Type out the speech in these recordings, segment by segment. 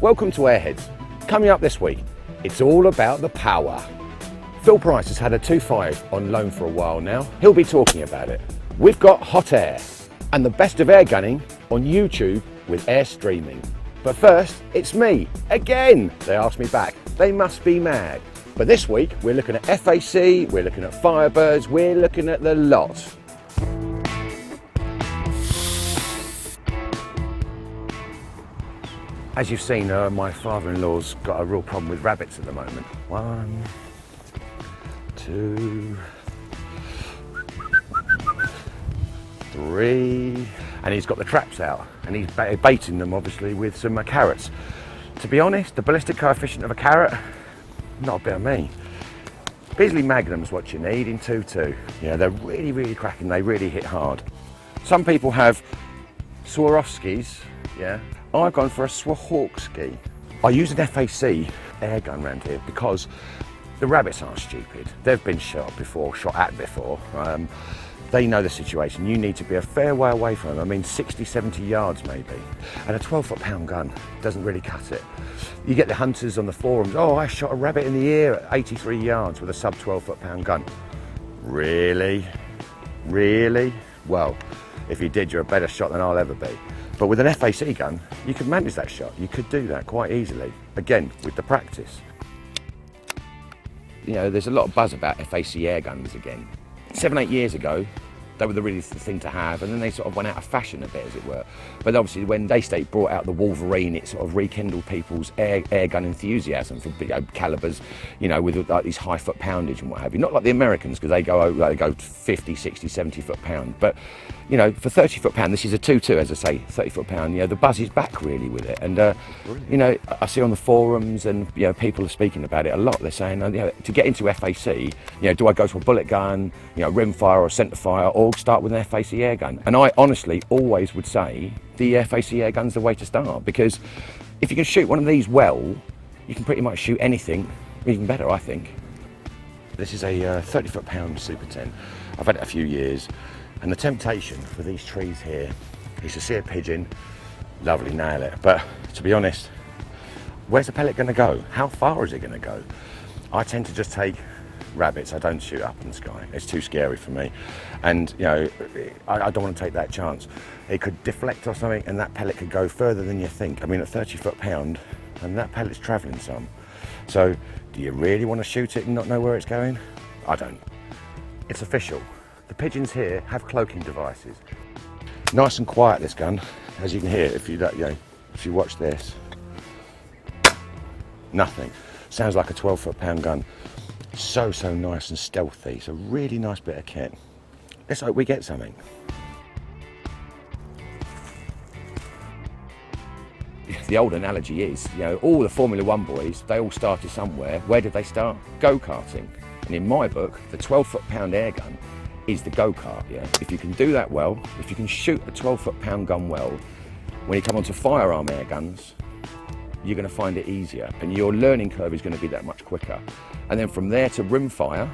Welcome to AirHeads. Coming up this week, it's all about the power. Phill Price has had a 2.5 on loan for a while now. He'll be talking about it. We've got HotAir and the best of air gunning on YouTube with Airstreaming. But first, it's me, again. They asked me back. They must be mad. But this week, we're looking at FAC, we're looking at Firebirds, we're looking at the lot. As you've seen, my father-in-law's got a real problem with rabbits at the moment. 1, 2, 3, and he's got the traps out and he's baiting them obviously with some carrots. To be honest, the ballistic coefficient of a carrot, not a bit of me. Bisley Magnum's what you need in 2.2. Yeah, they're really cracking, they really hit hard. Some people have Swarovskis, yeah. I've gone for a Swarovski. I use an FAC air gun around here because the rabbits aren't stupid. They've been shot at before. They know the situation. You need to be a fair way away from them. I mean, 60, 70 yards maybe. And a 12-foot-pound gun doesn't really cut it. You get the hunters on the forums, oh, I shot a rabbit in the ear at 83 yards with a sub 12-foot-pound gun. Really? Really? Well, if you did, you're a better shot than I'll ever be. But with an FAC gun, you could manage that shot. You could do that quite easily. Again, with the practice. You know, there's a lot of buzz about FAC air guns again. 7, 8 years ago, they were the really thing to have, and then they sort of went out of fashion a bit, as it were. But obviously, when Daystate brought out the Wolverine, it sort of rekindled people's air gun enthusiasm for calibers, you know, with like these high foot poundage and what have you. Not like the Americans, because they go 50, 60, 70 foot pound. But you know, for 30 foot pound, this is a 2.2, as I say, 30 foot pound. You know, the buzz is back really with it, and you know, I see on the forums and you know, people are speaking about it a lot. They're saying, you know, to get into FAC, you know, do I go to a bullet gun, you know, rimfire or centre fire, or start with an FAC air gun? And I honestly always would say the FAC air gun's the way to start, because if you can shoot one of these well, you can pretty much shoot anything, even better, I think. This is a 30 foot pound Super 10. I've had it a few years, and the temptation for these trees here is to see a pigeon, lovely, nail it. But to be honest, where's the pellet going to go? How far is it going to go? I tend to just take rabbits. I don't shoot up in the sky. It's too scary for me. And you know, I don't want to take that chance. It could deflect or something and that pellet could go further than you think. I mean, at 30 foot pound, and that pellet's traveling some. So do you really want to shoot it and not know where it's going? I don't. It's official. The pigeons here have cloaking devices. Nice and quiet, this gun, as you can hear if you watch this. Nothing. Sounds like a 12-foot-pound gun. So nice and stealthy. It's a really nice bit of kit. Let's hope we get something. The old analogy is, you know, all the Formula One boys, they all started somewhere. Where did they start? Go-karting. And in my book, the 12-foot-pound air gun is the go-kart, yeah? If you can do that well, if you can shoot a 12-foot-pound gun well, when you come onto firearm air guns, you're going to find it easier, and your learning curve is going to be that much quicker. And then from there to rimfire,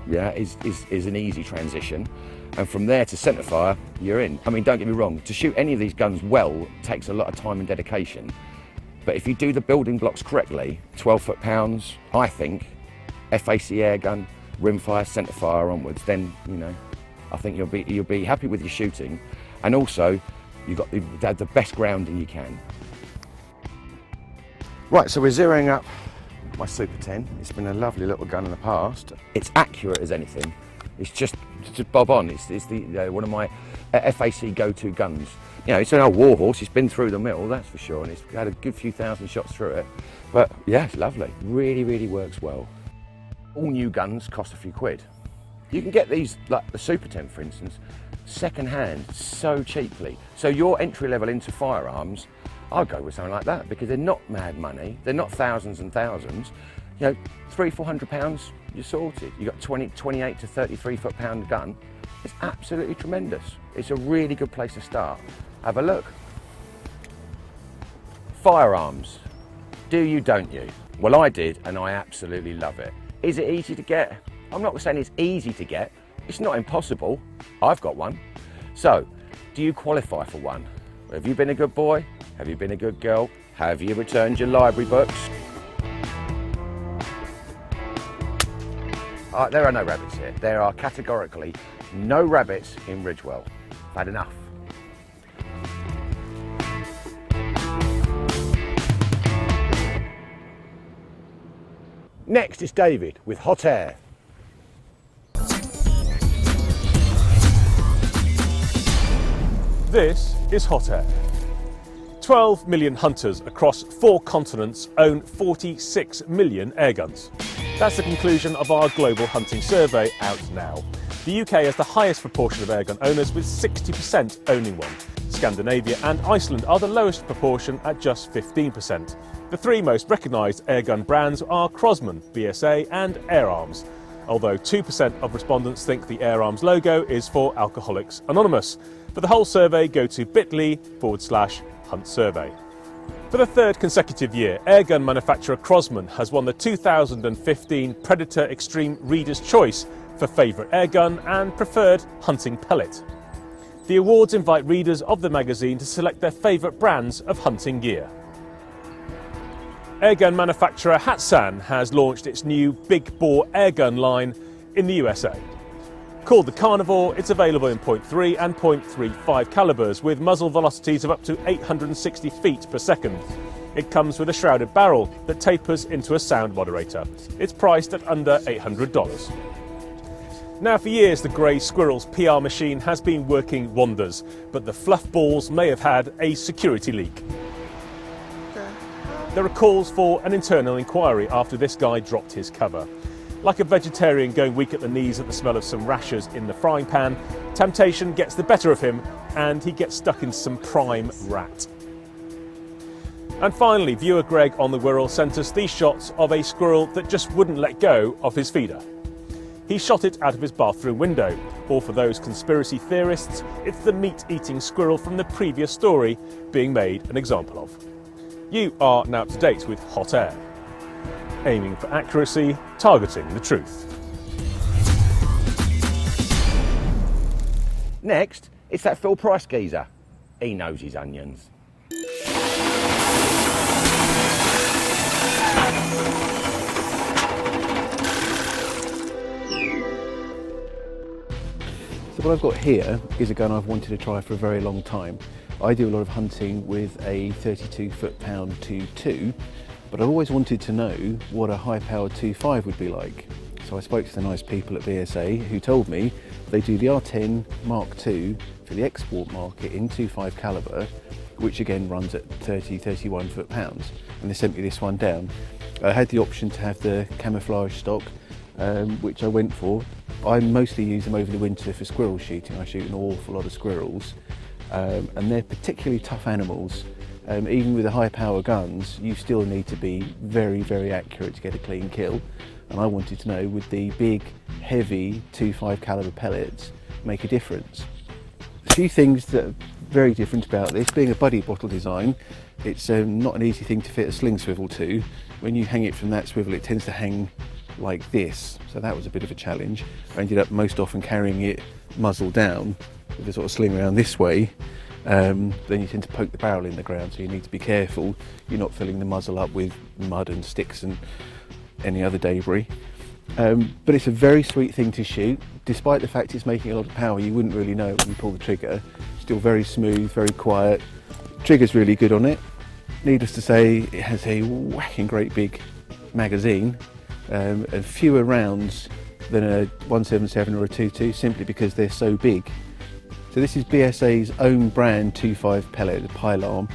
yeah, is an easy transition. And from there to centre fire, you're in. I mean, don't get me wrong, to shoot any of these guns well takes a lot of time and dedication. But if you do the building blocks correctly, 12 foot-pounds, I think, FAC air gun, rimfire, centre fire onwards, then, you know, I think you'll be happy with your shooting. And also, you've got the best grounding you can. Right, so we're zeroing up my Super 10. It's been a lovely little gun in the past. It's accurate as anything. It's just bob on. It's one of my FAC go-to guns. You know, it's an old warhorse. It's been through the mill, that's for sure, and it's had a good few thousand shots through it. But yeah, it's lovely. Really works well. All new guns cost a few quid. You can get these, like the Super 10 for instance, second hand so cheaply. So your entry level into firearms, I'll go with something like that because they're not mad money. They're not thousands and thousands. You know, £300-400, you're sorted. You've got 28 to 33 foot-pound gun. It's absolutely tremendous. It's a really good place to start. Have a look. Firearms. Do you, don't you? Well, I did, and I absolutely love it. Is it easy to get? I'm not saying it's easy to get. It's not impossible. I've got one. So, do you qualify for one? Have you been a good boy? Have you been a good girl? Have you returned your library books? There are no rabbits here. There are categorically no rabbits in Ridgewell. I've had enough. Next is David with HotAir. This is HotAir. 12 million hunters across 4 continents own 46 million airguns. That's the conclusion of our global hunting survey, out now. The UK has the highest proportion of airgun owners, with 60% owning one. Scandinavia and Iceland are the lowest proportion at just 15%. The 3 most recognised airgun brands are Crosman, BSA and AirArms, although 2% of respondents think the AirArms logo is for Alcoholics Anonymous. For the whole survey, go to bit.ly/hunt survey. For the 3rd consecutive year, airgun manufacturer Crosman has won the 2015 Predator Extreme Reader's Choice for favourite airgun and preferred hunting pellet. The awards invite readers of the magazine to select their favourite brands of hunting gear. Airgun manufacturer Hatsan has launched its new big bore airgun line in the USA. Called the Carnivore, it's available in .3 and .35 calibers with muzzle velocities of up to 860 feet per second. It comes with a shrouded barrel that tapers into a sound moderator. It's priced at under $800. Now, for years, the Grey Squirrel's PR machine has been working wonders, but the fluff balls may have had a security leak. There are calls for an internal inquiry after this guy dropped his cover. Like a vegetarian going weak at the knees at the smell of some rashers in the frying pan, temptation gets the better of him and he gets stuck in some prime rat. And finally, viewer Greg on the Wirral sent us these shots of a squirrel that just wouldn't let go of his feeder. He shot it out of his bathroom window, or for those conspiracy theorists, it's the meat-eating squirrel from the previous story being made an example of. You are now up to date with HotAir. Aiming for accuracy, targeting the truth. Next, it's that Phill Price geezer. He knows his onions. So what I've got here is a gun I've wanted to try for a very long time. I do a lot of hunting with a 32 foot-pound 2.2, but I've always wanted to know what a high-powered 2.5 would be like. So I spoke to the nice people at BSA who told me they do the R10 Mark II for the export market in 2.5 calibre, which again runs at 30-31 foot-pounds, and they sent me this one down. I had the option to have the camouflage stock, which I went for. I mostly use them over the winter for squirrel shooting. I shoot an awful lot of squirrels, and they're particularly tough animals. Even with the high power guns, you still need to be very, very accurate to get a clean kill. And I wanted to know, would the big, heavy 2.5 caliber pellets make a difference? A few things that are very different about this, being a buddy bottle design, it's not an easy thing to fit a sling swivel to. When you hang it from that swivel, it tends to hang like this, so that was a bit of a challenge. I ended up most often carrying it muzzle down with a sort of sling around this way. Then you tend to poke the barrel in the ground, so you need to be careful you're not filling the muzzle up with mud and sticks and any other debris. But it's a very sweet thing to shoot. Despite the fact it's making a lot of power, you wouldn't really know it when you pull the trigger. Still very smooth, very quiet. Trigger's really good on it. Needless to say, it has a whacking great big magazine. And fewer rounds than a 177 or a 2.2, simply because they're so big. So this is BSA's own brand 2.5 pellet, the Pilarm.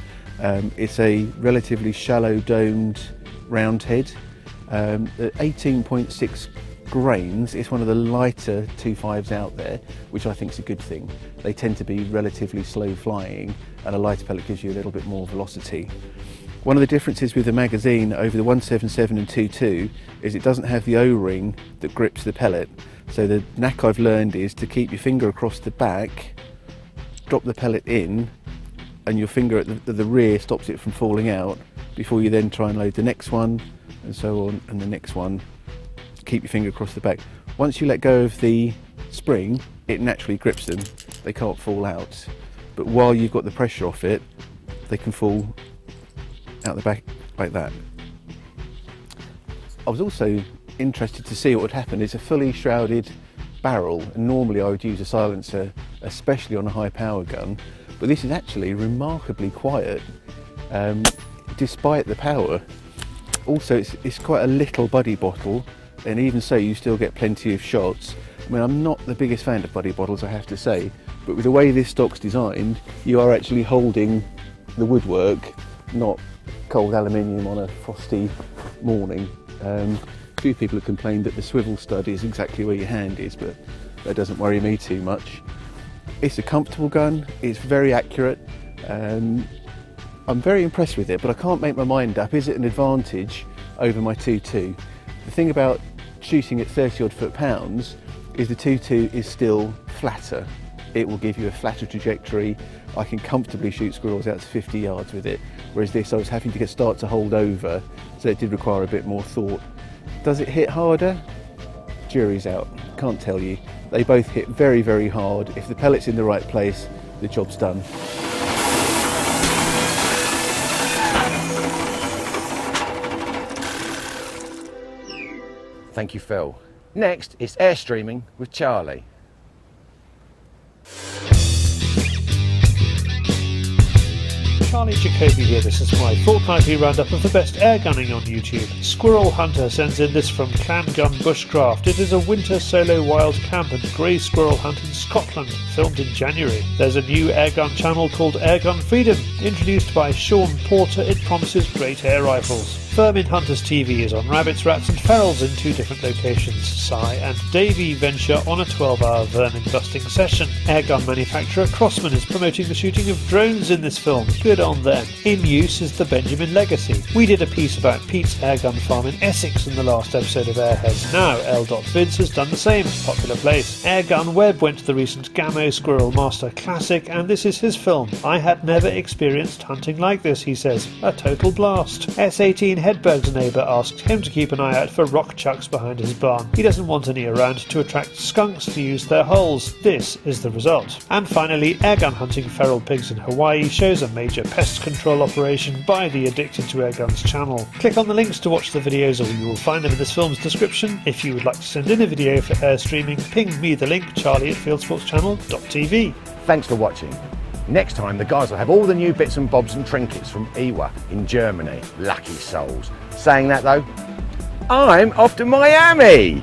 It's a relatively shallow domed round head. At 18.6 grains, it's one of the lighter 2.5s out there, which I think is a good thing. They tend to be relatively slow flying, and a lighter pellet gives you a little bit more velocity. One of the differences with the magazine over the 177 and 2.2 is it doesn't have the O-ring that grips the pellet. So the knack I've learned is to keep your finger across the back, drop the pellet in, and your finger at the rear stops it from falling out before you then try and load the next one, and so on, and the next one. Keep your finger across the back. Once you let go of the spring, it naturally grips them. They can't fall out. But while you've got the pressure off it, they can fall out the back like that. I was also interested to see what would happen. It's a fully shrouded barrel, and normally I would use a silencer, especially on a high power gun, but this is actually remarkably quiet despite the power. Also, it's quite a little buddy bottle, and even so you still get plenty of shots. I mean, I'm not the biggest fan of buddy bottles, I have to say, but with the way this stock's designed, you are actually holding the woodwork, not cold aluminium on a frosty morning. A few people have complained that the swivel stud is exactly where your hand is, but that doesn't worry me too much. It's a comfortable gun, it's very accurate. I'm very impressed with it, but I can't make my mind up. Is it an advantage over my 2.2? The thing about shooting at 30 odd foot-pounds is the 2.2 is still flatter. It will give you a flatter trajectory. I can comfortably shoot squirrels out to 50 yards with it, whereas this I was having to start to hold over, so it did require a bit more thought. Does it hit harder? Jury's out, can't tell you. They both hit very, very hard. If the pellet's in the right place, the job's done. Thank you, Phil. Next, it's Airstreaming with Charlie. Charlie Jacoby here. This is my fortnightly roundup of the best airgunning on YouTube. Squirrel Hunter sends in this from Clan Gun Bushcraft. It is a winter solo wild camp and grey squirrel hunt in Scotland, filmed in January. There's a new airgun channel called Airgun Freedom. Introduced by Sean Porter, it promises great air rifles. Firmin Hunters TV is on rabbits, rats and ferals in 2 different locations. Cy and Davey venture on a 12-hour vermin busting session. Airgun manufacturer Crossman is promoting the shooting of drones in this film. Good on them. In use is the Benjamin Legacy. We did a piece about Pete's airgun farm in Essex in the last episode of Airheads. Now L.Vids has done the same. Popular place. Airgun Webb went to the recent Gamo Squirrel Master Classic, and this is his film. I had never experienced hunting like this, he says. A total blast. S18 Hedberg's neighbour asked him to keep an eye out for rock chucks behind his barn. He doesn't want any around to attract skunks to use their holes. This is the result. And finally, airgun hunting feral pigs in Hawaii shows a major pest control operation by the Addicted to Airguns channel. Click on the links to watch the videos, or you will find them in this film's description. If you would like to send in a video for Airstreaming, ping me the link, charlie@fieldsportschannel.tv. Thanks for watching. Next time, the guys will have all the new bits and bobs and trinkets from Iwa in Germany. Lucky souls. Saying that though, I'm off to Miami!